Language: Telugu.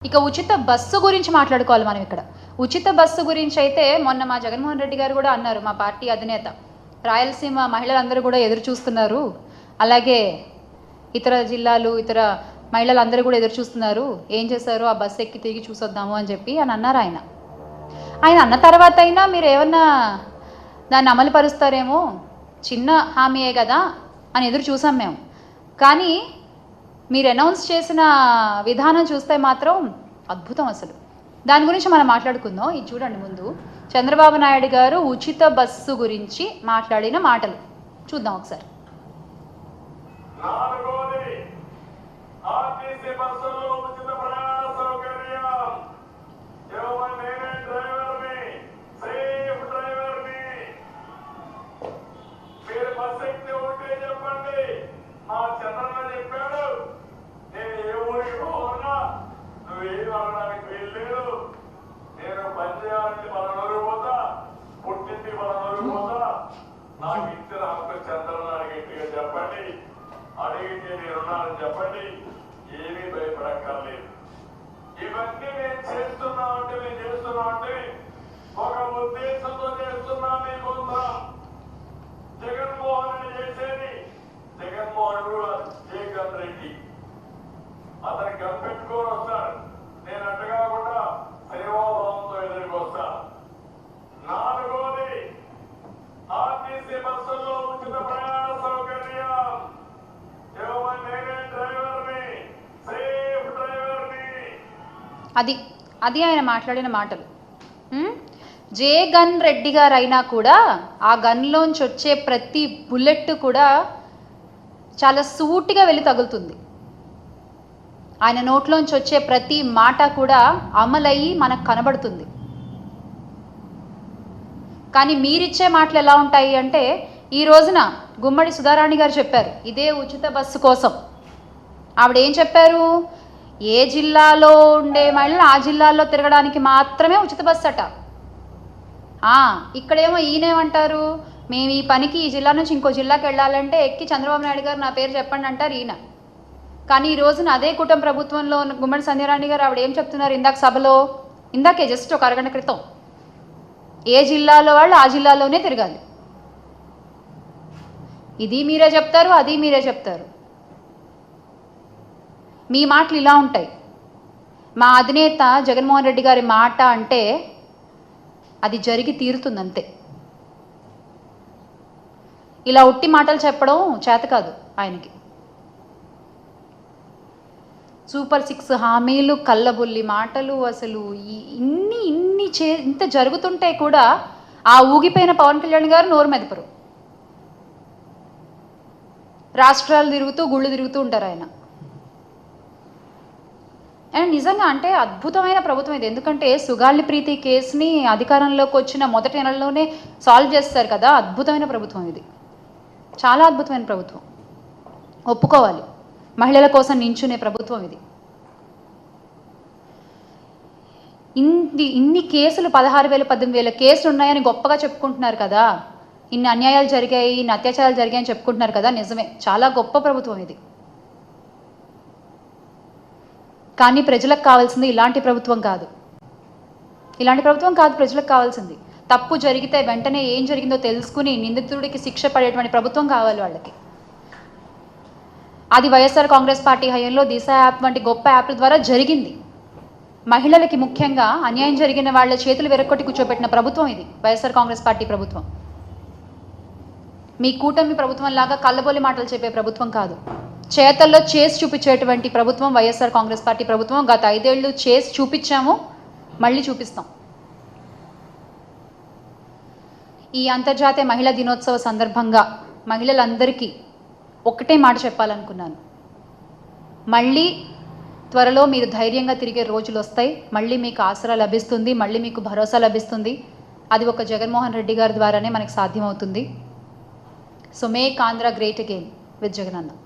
ఇక ఉచిత బస్సు గురించి మాట్లాడుకోవాలి మనం ఇక్కడ. ఉచిత బస్సు గురించి అయితే మొన్న మా జగన్మోహన్ రెడ్డి గారు కూడా అన్నారు, మా పార్టీ అధినేత, రాయలసీమ మహిళలందరూ కూడా ఎదురు చూస్తున్నారు, అలాగే ఇతర జిల్లాలు ఇతర మహిళలందరూ కూడా ఎదురు చూస్తున్నారు, ఏం చేశారు ఆ బస్సు ఎక్కి తిరిగి చూసొద్దాము అని చెప్పి అని అన్నారు. ఆయన అన్న తర్వాత అయినా మీరు ఏమన్నా దాన్ని అమలు పరుస్తారేమో, చిన్న హామీయే కదా అని ఎదురు చూసాం మేము. కానీ మీరు అనౌన్స్ చేసిన విధానం చూస్తే మాత్రం అద్భుతం. అసలు దాని గురించి మనం మాట్లాడుకుందాం. ఇది చూడండి, ముందు చంద్రబాబు నాయుడు గారు ఉచిత బస్సు గురించి మాట్లాడిన మాటలు చూద్దాం ఒకసారి. చెప్పండి, అడిగితే నేనున్నానని చెప్పండి, ఏమీ భయపడక్కర్లేదు. ఇవన్నీ నేను చేస్తున్నామంటే ఒక ఉద్దేశంతో చేస్తున్నా. మీకోసం జగన్మోహన్ రెడ్డి చేసేది, జగన్మోహన్ జగన్ రెడ్డి అతను కనిపెట్టుకొని వస్తాడు. నేను అడ్డు కాకుండా సేవాభావంతో ఎదురుకు వస్తా. నాలుగోది, ఆర్టీసీ బస్సుల్లో ఉచిత ప్రయాణ సౌకర్యం. అది ఆయన మాట్లాడిన మాటలు. జగన్ రెడ్డి గారు అయినా కూడా ఆ గన్లోంచి వచ్చే ప్రతి బుల్లెట్ కూడా చాలా సూటిగా వెళ్ళి తగులుతుంది. ఆయన నోట్లోంచి వచ్చే ప్రతి మాట కూడా అమలయ్యి మనకు కనబడుతుంది. కానీ మీరిచ్చే మాటలు ఎలా ఉంటాయి అంటే, ఈ రోజున గుమ్మడి సుధారాణి గారు చెప్పారు ఇదే ఉచిత బస్సు కోసం. ఆవిడ ఏం చెప్పారు, ఏ జిల్లాలో ఉండే మహిళలు ఆ జిల్లాల్లో తిరగడానికి మాత్రమే ఉచిత బస్సు అట. ఇక్కడేమో ఈయనేమంటారు, మేము ఈ పనికి ఈ జిల్లా నుంచి ఇంకో జిల్లాకి వెళ్ళాలంటే ఎక్కి చంద్రబాబు నాయుడు గారు నా పేరు చెప్పండి అంటారు ఈయన. కానీ ఈ రోజున అదే కూటమి ప్రభుత్వంలో ఉన్న గుమ్మడి సంధ్యారాణి గారు ఆవిడ ఏం చెప్తున్నారు, ఇందాకే జస్ట్ ఒక అరగంట క్రితం, ఏ జిల్లాలో వాళ్ళు ఆ జిల్లాలోనే తిరగాలి. ఇది మీరే చెప్తారు, అది మీరే చెప్తారు. మీ మాటలు ఇలా ఉంటాయి. మా అధినేత జగన్మోహన్ రెడ్డి గారి మాట అంటే అది జరిగి తీరుతుంది అంతే. ఇలా ఉట్టి మాటలు చెప్పడం చేత కాదు ఆయనకి. సూపర్ 6 హామీలు, కళ్ళబుల్లి మాటలు, అసలు ఇంత జరుగుతుంటే కూడా ఆ ఊగిపోయిన పవన్ కళ్యాణ్ గారు నోరు మెదపరు. రాష్ట్రాలు తిరుగుతూ గుళ్ళు తిరుగుతూ ఉంటారు ఆయన. అండ్ నిజంగా అంటే అద్భుతమైన ప్రభుత్వం ఇది. ఎందుకంటే సుగాలి ప్రీతి కేసుని అధికారంలోకి వచ్చిన మొదటి నెలలోనే సాల్వ్ చేస్తారు కదా. అద్భుతమైన ప్రభుత్వం ఇది, చాలా అద్భుతమైన ప్రభుత్వం, ఒప్పుకోవాలి. మహిళల కోసం నించునే ప్రభుత్వం ఇది. ఇన్ని కేసులు 16,000 18,000 కేసులు ఉన్నాయని గొప్పగా చెప్పుకుంటున్నారు కదా. ఇన్ని అన్యాయాలు జరిగాయి, ఇన్ని అత్యాచారాలు జరిగాయని చెప్పుకుంటున్నారు కదా. నిజమే, చాలా గొప్ప ప్రభుత్వం ఇది. కానీ ప్రజలకు కావాల్సింది ఇలాంటి ప్రభుత్వం కాదు. ఇలాంటి ప్రభుత్వం కాదు ప్రజలకు కావాల్సింది. తప్పు జరిగితే వెంటనే ఏం జరిగిందో తెలుసుకుని నిందితుడికి శిక్ష పడేటువంటి ప్రభుత్వం కావాలి వాళ్ళకి. అది వైఎస్ఆర్ కాంగ్రెస్ పార్టీ హయాంలో దిశ యాప్ వంటి గొప్ప యాప్ల ద్వారా జరిగింది. మహిళలకి ముఖ్యంగా అన్యాయం జరిగిన వాళ్ళ చేతులు వెరక్కొట్టి కూర్చోబెట్టిన ప్రభుత్వం ఇది వైఎస్ఆర్ కాంగ్రెస్ పార్టీ ప్రభుత్వం. మీ కూటమి ప్రభుత్వం లాగా కళ్ళబొల్లి మాటలు చెప్పే ప్రభుత్వం కాదు. చేతల్లో చేసి చూపించేటువంటి ప్రభుత్వం వైఎస్ఆర్ కాంగ్రెస్ పార్టీ ప్రభుత్వం. గత 5 ఏళ్ళు చేసి చూపించాము, మళ్ళీ చూపిస్తాం. ఈ అంతర్జాతీయ మహిళా దినోత్సవ సందర్భంగా మహిళలందరికీ ఒక్కటే మాట చెప్పాలనుకున్నాను. మళ్ళీ త్వరలో మీరు ధైర్యంగా తిరిగే రోజులు వస్తాయి. మళ్ళీ మీకు ఆసరా లభిస్తుంది, మళ్ళీ మీకు భరోసా లభిస్తుంది. అది ఒక జగన్మోహన్ రెడ్డి గారి ద్వారానే మనకు సాధ్యమవుతుంది. So make Andhra great again with Jagananna.